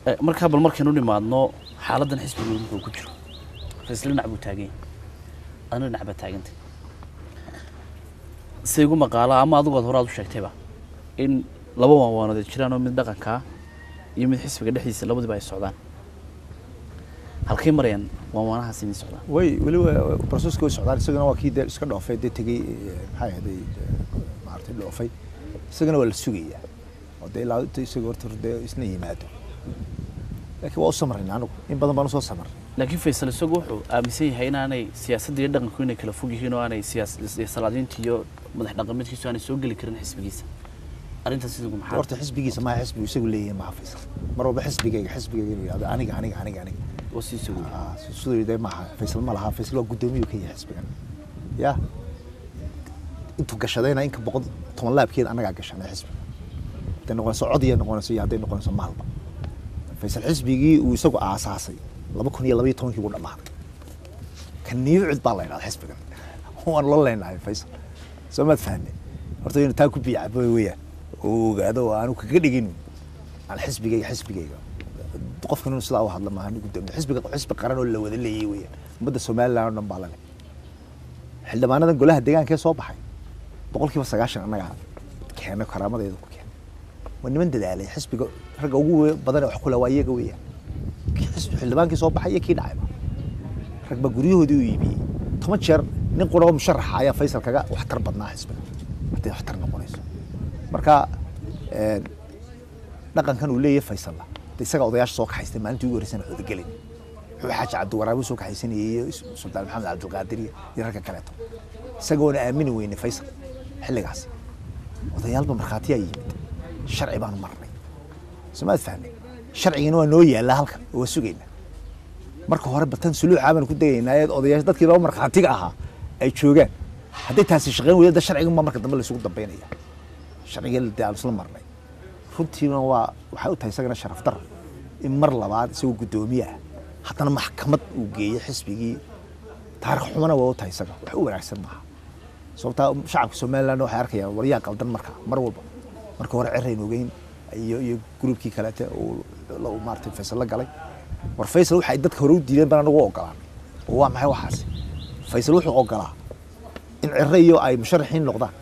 marka bal markaynu nimaadno xaaladdan xisbiga wuxuu ku jiro faysal dhinac buu taagan ana dhinac ba taagantay saygu maqaala ama adigu horaad u sheegtayba in laba waanwaaneed jiraan oo mid dhaqanka iyo mid xisbiga dhexdiisa labadiba ay socdaan halkay marayaan waanwaanahaas inay socdaan way waliba processka u socdaan isagana waa kii iska dhoofay tagay maxay ahayd maartay dhoofay isagana waa la sugayaa oo ilaa isagoo horta isna yimaado laakiin waa u samarnaa anigu in badan baan soo samar laakiin faysal isagu wuxuu aaminsan yahay inaanay siyaasadda iyo dhaqanku inay kala fog yihiin oo aanay salaadiinta iyo madax dhaqameedkiisu aanay soo geli karin xisbigiisa arrintaas isagu maxaa horta xisbigiisa ma xisbigu isagu leeyahay ma faysal mar walba xisbigayga yiraahdo aniga wasiisugu sidoo ma faysal ma laha faysal waa gudoomiye ka yahay xisbigan ya intuu gashadayna in ka boqod 10 laabkeed anaga gashanay xisbiga tan noqonayso codiya noqonayso iyo haday noqonayso maalba faysal xisbigii uu isagu aasaasay 2012 buu dhamaaday kan niicid baa la yiraahdaa xisbigan waan loo leenahay faysal soo ma fahmay horta inuu taa ku biicabo weeyaan oo gaado aanu kaga dhigin aan xisbigayga qofkan inuu sidaa u hadla maahan gudoomiye xisbi qaran oo la wada leeyahay weeyaan ummadda Soomaaliland oo dhan baa leh xildhibaanadan golaha deegaanka ee soo baxay 90% anaga keenay karaamadeedu ku keenay waa niman dadaalay xisbiga ragga ugu badan wax kula waa iyaga weeyaan xildhibaankii soo baxay kii dhacay ragba guryahoodii u iibiyay 10 jeer nin qoro musharax ayaa faysal kaga wax tar badnaa xisbiga hadii wax tar noqonayso marka dhaqankan uu leeyahay faysal isaga odayaasha soo kaxaystay maalintii ugu horeysay cod galin wuxuu xaaji cabdi waraabi soo kaxaysanayay sultaan maxamed cabdi qaadir iyo ragga kale isagoona aamin weynay faysal xilligaas odayaalba markhaati ay yimid sharci baan marnay samaad fahmay sharciina waa noo yaala halkan oo sugayna marka hore batan suluux aaban ku dayaynaa odayaasha dadkii loo markhaatiga ahaa ay joogaan haday taasi shaqeyn weeyada sharciga ma marka dambe la isugu dambeynaya sharciga la daaal isla marnay runtiina waa waxa uu tahay isagana sharaf dar in mar labaad isagoo gudoomiye haddana maxkamad uu geeyay xisbigii taariikh xumana waa u tahay isaga wax u wanaagsan maaha sababta shacabka Soomaaliland waxay arkayaan wariyaha qaldan mar walba marka hore cireen ogeyn iyo groupkii kale oo la maartay faysal la galay war faysal waxa ay dadka hore u diideen baan ugu ogolaan oo waa maxay waxaas faysal wuxuu ogolaa in cireeyo ay musharaxiin noqdaan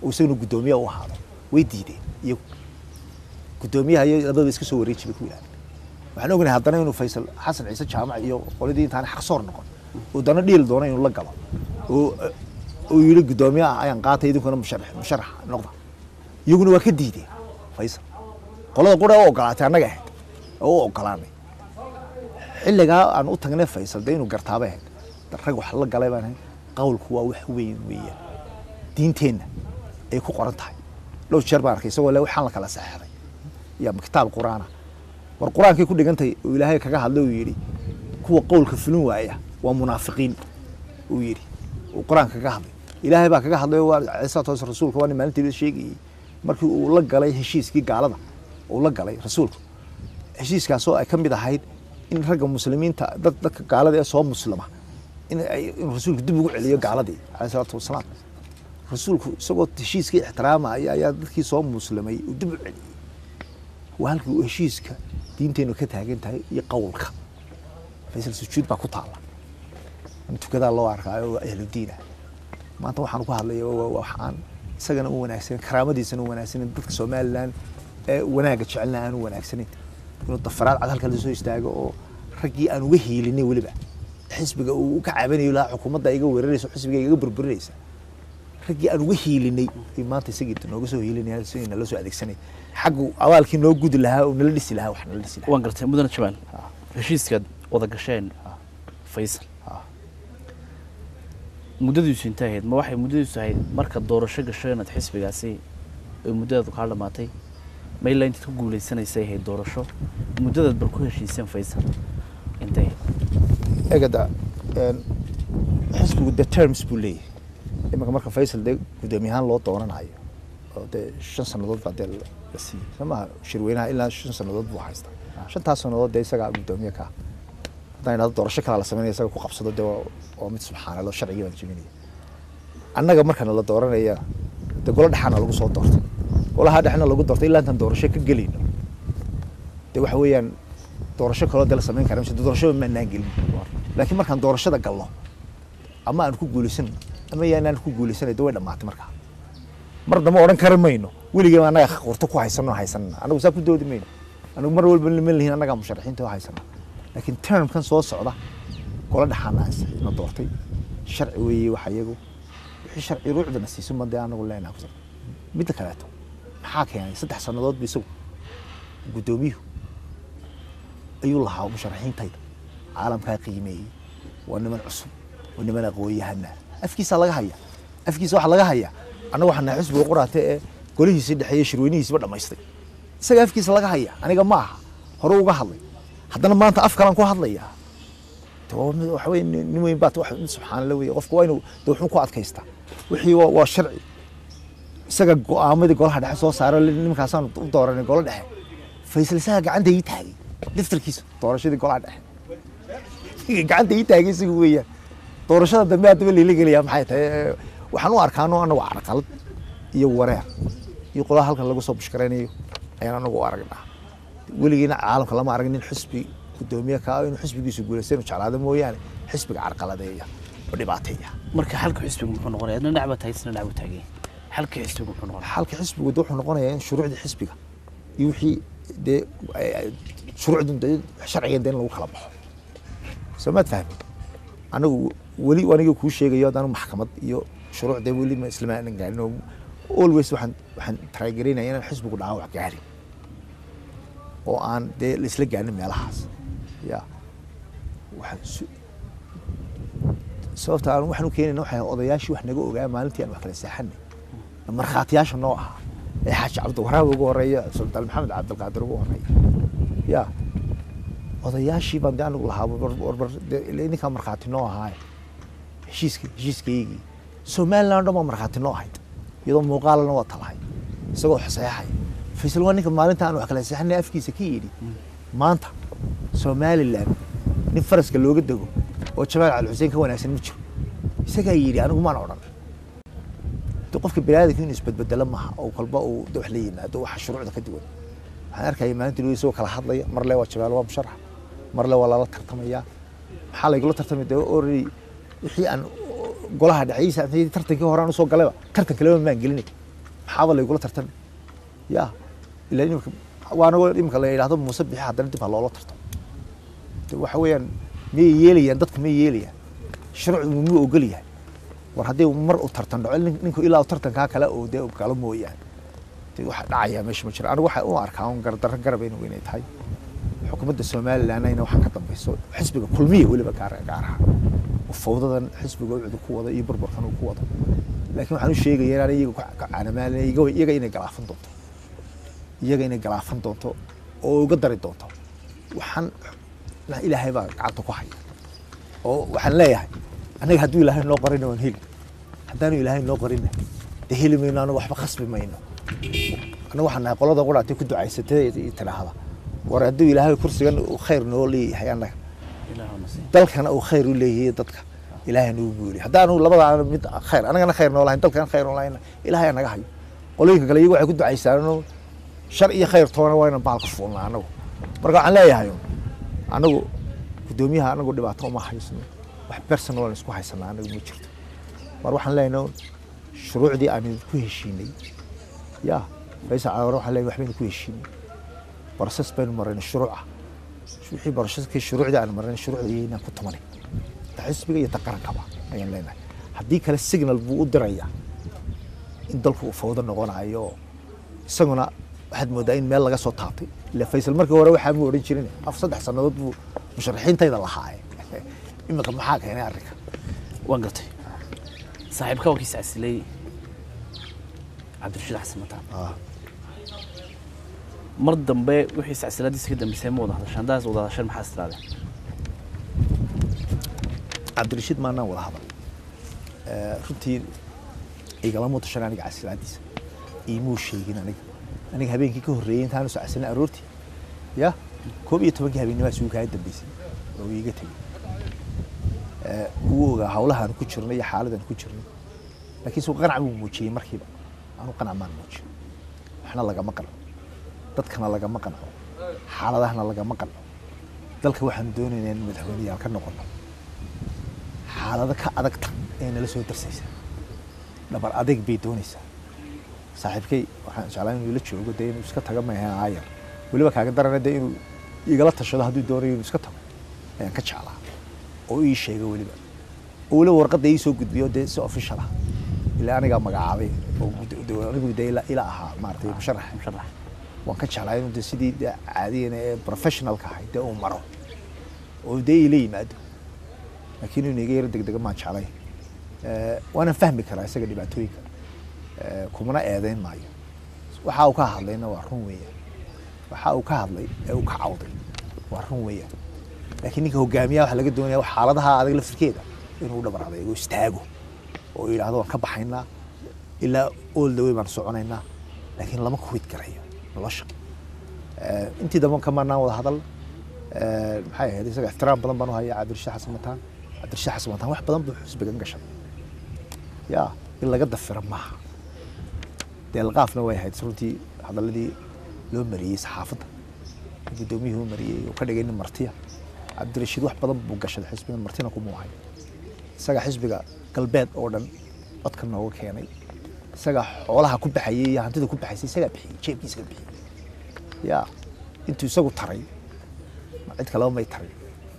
oo isaguna gudoomiye u ahaado way diideen iyo gudoomiyaha iyo labada iska soo wareejiyay ku yiraahdo waxaan ognahay haddana inuu faysal xasan ciise jaamac iyo qoladii intaan xaq soor noqon oo dana dhiil doona inuu la galo oo yiri gudoomiyaha ayaan qaatay idinkuna musharax noqda iyaguna waa ka diideen faysal qolada qura oo ogolaatay anaga ahayd oo ogolaanay xilliga aan u tagnay faysal inuu gartaaba ahayd rag wax la galay baan qowlku waa wax weyn weeyaan diinteena ay ku qoran tahay loo jeer baan arkay isagoo waxaan la kala saxay يا كتاب القرآن والقرآن كي كل جنتي وإلهي كجاه الله ويري هو قول كفلون وعيه ومنافقين ويري والقرآن كجاه إلهي بقى كجاه الله وعيسى توصل رسول كواني ما نتي شيء مركو والله قالي هشيس كي قالده والله قالي رسول هشيس كاسو كم بده هيد إن رجع مسلمين تدك قالده صوم مسلمة إن الرسول قدم يقول عليه قالده عليه الصلاة والسلام رسول سوى هشيس كي احترامه يا كي صوم مسلمي ودم عليه وهالك هشيسك دينتين وكتاجين تاي يقولك فيصل سجود باكو طالع أنتو كذا الله أركاه أهل الدين ما أنت وحنا كهلا وحان سجن وناكسين كرامة دي سنو وناكسين ضد Soomaaliland وناقد شعلنا أنا وناكسين كنا الطفرات على هالكل سوي استاجوا رجي أنا وهي لني ولا بقى حسب وكعبني ولا حكومة ده يجوا ورئيس وحسب يجوا برئيس رجي أنا وهي لني ما تسجد إنه جسوا هي لني هالسنة لا سوى هذيك السنة حقه أول كي نوجد لها ونللس لها وإحنا نللس لها. وانقرت مدن شمال. هشيس كد وضع قشين. فيصل. مدة يسنتهي ما واحد مدة يسهيد مركز دور الشق قشين تحس بجاسي مدة ذكر ماتي ما إلا أنت تقول السنة يسهي دور الشو مدة بركوه شيء سن فيصل انتهي. أجدا حسب وده terms بولي. إما كمركز فيصل ده قداميهان لو طورنا عيه. ده شن سنة ضد بعدين بس سما شروينا إلا شن سنة ضد بوحيستا شن تاسو ضد ده يسقى قدامي كا داينا دور شكل على سمين يسقى كقبص ضد ومت سبحان الله شرعي والجميلي أنا جا مركنا الله دورنا إياه ده كل ده حنا لو صوت دورت ولا هذا حنا لو دورت إلا أنت دور شكل قليل ده وحويا doorasho kaloo dal samayn kara mise doorasho ma naangelin laakiin markaan doorashada galno ama aan ku guulaysan ama yaanaan ku guulaysanay way dhamaatay markaa mar dama oran kara mayno weligeed anaga qorto ku haysano anagu saa ku doodi mayno anagu mar walba ma leeyahay anaga musharaxiinta oo haysano laakiin termkan soo socda gola dhaxanaas ina doortay sharci weeye waxa iyagu wixii sharci ruuxda nasiiso ma dee anagu leenahay ku mid kale maxaa keenay 3 sanadood bisu gudoomiyuhu ayuu lahaa musharaxiintayda caalamka qiimeeyay waa niman cusub waa niman aqoon-yahana afkiisa laga haya afkiisa waxa laga haya anagu waxaan xisbiga quraatay ee golihiisa dhaxeeyay shirweynihiisa dhamaystay isaga afkiisa laga haya aniga ma aha hore uga hadlay haddana maanta af kalan ku hadlaya waxa weyn nin weyn baad wax subxaanallah weey qofku waa inuu wuxuu ku adkaystaa wixii waa sharci isaga go'aamadii golaha dhexe soo saaray nimankaasaan u dooranay golaha dhexe faysal isaga gacanta ii taagay diftarkiisa doorashadii golaha dhexe gacanta ii taagay isagu weeyaan doorashada dambe hadaba la geliyaa maxay tahay waxaan u arkaano anagu carqalad iyo wareer iyo qolaha halkan lagu soo bushkareynayo ayaan anagu aragnaa weligiina caalamka lama arag nin xisbi gudoomiye ka ah inuu xisbigiisu guulaysan jeclaado mooyaane xisbiga carqaladeeya oo dhibaateeya marka xalka xisbigu muxuu noqonayaa inna dhacba taysna dhacba taagay xalka xisbigu muxuu noqonayaa xalka xisbigu wuxuu noqonayaa in shuruucda xisbiga iyo wixii de shuruucda sharciga lagu kala baxo soo fahmi anagu wali waniga ku sheegayo hadaan maxkamad iyo shuruucda wali ma islaamaan gaarino always waxaan try gareynaa in xisbigu dhaawac gaarin oo aan de isla gaarin meelahaas ya waxaan sababta aan waxaan u keenayna waxa odayaashii wax naga ogaa maalintii aan wax kala saxanay markhaatiyaasha noo ah ee xaaji cabdi waraab ugu horeeya sultaan maxamed cabdilqaadir ugu horeeya ya odayaashii baan anigu lahaa warbar ninka markhaati noo ahaa heshiiskaygi Somaliland oo markhaati noo ahayd iyadoo muuqaalna waa talahay isagoo xasayahay faysal waa ninka maalinta aan wax kala saxanay afkiisa ka yiri maanta Somaliland nin faraska looga dago oo Jamaal Cali Xuseen ka wanaagsan ma jiro isaga yiri anigu ma oran qofka bilaadka inuu isbedbedelo maaha oo kalba uu wax la yimaado wax shuruucda ka duwan waxaan arkay maalinta inuu soo kala hadlaya mar le waa Jamaal waa musharax mar le waa la tartamaya maxaa la igula tartamay already wixii aan golaha dhaxaysa tartankii hore aan soo galayba tartan kale ma gelin maxaa la igula tartamay ya ilaa waana imka la yiraahdo Muuse Bixi haddana dib loo tartamo waxa weeyaan ma yeelayaan dadku ma yeelayaan shuruucdu ma ogol yahay war haddii mar u tartan dhaco ninku ilaa tartanka kale oo de kala mooyaan waxa dhacaya meesha ma jiro anigu waxa u arkaa on garab inay tahay xukuumadda Soomaaliland ayna waxa ka dambayso xisbiga kulmiye waliba gaar ah fawdadan xisbiga uu ku wada iyo burburkan uu ku wada laakiin waxaan u sheegayaa in iyagu ka caanamaan iyaga inay galaafan doonto oo uga dari doonto waxaan la ilaahay baa gacanta ku haya oo waxaan leeyahay anaga hadduu ilaahay noo qorin oo heli haddaanu ilaahay noo qorin de heli mayno anagu waxba khasbi mayno anagu waxaan nahay qolada quraatay ku ducaysatay tiraahda war hadduu ilaahay kursigan uu khayr noo leeyahay anaga dalkana uu khayr u leeyahay dadka ilaahay noo guuliyo haddaanu labada mid khayr anagana khayr noo lahayn dalkana khayr noo lahayn ilaahay naga hayo qolooyinka kale iyagu waxay ku ducaystaan shar iyo khayr toona waa inaan baalka fuulnaa anagu marka waxaan leeyahay anagu gudoomiyaha anagu dhibaato uma haysano wax personal isku haysanaa anagu ma jirto mar waxaan leenahay shuruucdii aan ku heshiinay ya faysal caawar waxaan leeyahay waxbaynu ku heshiinay process baynu marnay shuruuca wixii processkii shuruucdii aan marnay shuruucdii ku tumanay xisbiga iyo taqarankaba ayaan leenahay haddii kale signal buu u dirayaa in dalku uu fawdo noqonayo isaguna waxaad moodaa in meel laga soo taabtay ila faysal markii hore waxa uu oran jiray 3 sanadood buu musharaxiintayda lahaa imika maxaa keenay arrinka waan gatay saaxiibka wakiis asilay Cabdirashiid Xasan Mataan mar dambe wixii asiladiisa ka dambeysay ma wada hadashandaas wada hadashan maxaa istiraada Cabdirashiid maana wada hadal runtii igala mutashan aniga asiladiisa iimu sheegin aniga habeenkii ka horeeyay intaan soo asilna aroortii ya 12 habeenimo soo ka dambeysay oo iiga tagay uga hawlahan ku jirnay iyo xaaladan ku jirnay laakiin soo qanac uu muujiyay markiiba aanu qanac maan muujiyo waxna laga maqal dadkana laga maqal xaaladahana laga maqal dalka waxaan doonaynaa in madaxweyneyaal ka noqono xaalado ka adagta ee nala soo darsaysa dhabar adeeg bay doonaysaa saaxiibkay waxaan jeclaan inuu ila joogo dee inuu iska taga maahan aayar weliba kaaga darana dee inuu igala tashado hadduu doonayo inuu iska tago ayaan ka jeclaa oo ii sheega weliba oo weliba warqadda ii soo gudbiyo dee si official ah ilaa anigaa magacaabay oo anigu dee ila ahaa maaragtay musharax waan ka jeclaa inuu dee sidii dee caadiyan ee professionalka ahay dee uu maro oo dee ila yimaado laakiin inuu iga yaro degdega maan jeclay waanan fahmi karaa isaga dhibaatooyinka kumana eedeyn maayo waxa uu ka hadlayna waa run weeyaan waxa uu ka hadlay ee uu ka cawday waa run weeyaan laakiin ninka hogaamiyaha waxa laga doonayaa xaaladaha adag laftirkeeda inuu dhabar adeego istaago oo yiraahdo waan ka baxaynaa ilaa all the way baan soconaynaa laakiin lama quit garayo nolosha intii dambe kamaanaan wada hadal maxay ahayd isaga ixtiraam badan baan u hayaa cabdirashiid xasan mataan wax badan buu xisbigan gashay yaa in laga dafiro maaha deelqaafna way ahayd runtii hadaladii loo mariyey saxaafadda gudoomiyuhu mariyey oo ka dhigay nin martiya cabdirashiid wax badan buu gashay xisbiga martina kuma wahay isaga xisbiga galbeed oo dhan codka nooga keenay isaga xoolaha ku baxayay iyo hantida ku baxaysay isaga bixiyay jeebkiisa ka bixiyay yaa intuu isagu taray cid kale ma taray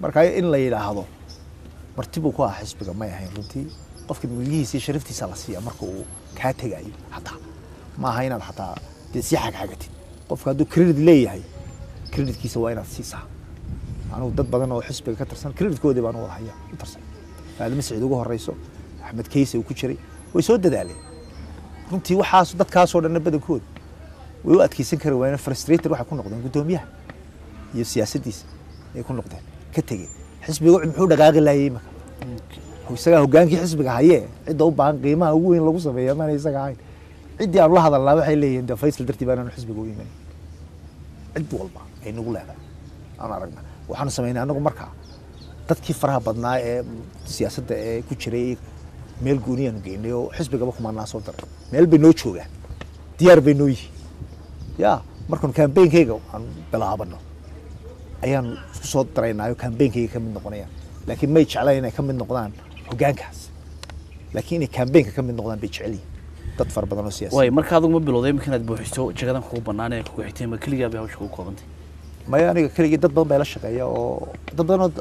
marka in la yiraahdo martibuu ku ah xisbiga ma ahayn runtii qofka milkiisa iyo sharaftiisa la siiya marka uu ka tagayo hataa ma aha inaad hataa si xagatid qofka hadduu credit leeyahay creditkiisa waa inaad siisaa anigu dad badan oo xisbiga ka tirsan creditkoodii baan u wada hayaa u tirsan faadimo saciid ugu horeyso axmed kayse uu ku jiray way soo dadaaleen runtii waxaas dadkaasoo dhan badankooda way u adkeysan kari waayeen frustrated waxa ku noqdeen gudoomiyaha iyo siyaasaddiisa ay ku noqdeen ka tegeen xisbiga muxuu dhaqaaqi laayay marka isaga hogaankii xisbiga hayee cidda u baahan qiimaha ugu weyn lagu sameeyo ma isaga ahayn ciddii aan la hadalnaa waxay leeyihiin de Faysal dartii baan xisbiga u imanay cid walba ay nagu leedahay aan aragna waxaan sameynaa anagu markaa dadkii faraha badnaa ee siyaasadda ee ku jiray meel gooniyan geynay oo xisbigaba kumanaa soo daray meel bay noo joogaan diyaar bay noo yihiin yaa markaan campaign-kayga aan bilaabano ayaan isku soo daraynaayo campaign-kayga ka mid noqonayaan laakiin may jeclaan inay ka mid noqdaan hoggaankaas laakiin inay campaign-ka ka mid noqdaan bay jecel yihiin dad fara badan oo siyaasi way marka adigu ma bilowday markii aad buuxiso jagadan kugu banaan ee kugu xigtay ma kaliya bay hawsha ku koobantay maya aniga kaliya dad badan bay la shaqeeya oo dad badan oo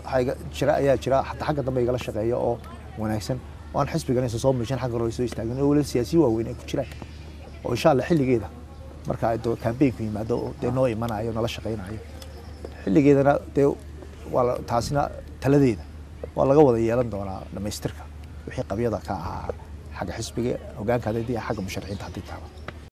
ayaa jira hatta xagga dambe igala shaqeeya oo wanaagsan waan xisbigan soo meeshan xagga hore soo istaagin oo wali siyaasi waaweyn ay ku jiraan oo insha Allah xilligeeda marka ay campaign-ku yimaado dee noo imanayo nala shaqeynayo xilligeedana dee waa taasina taladeeda waa laga wada yeelan doonaa dhamaystirka wixii qabyada ka ahaa xagga xisbiga hoggaanka xagga musharaxiinta hadii taaba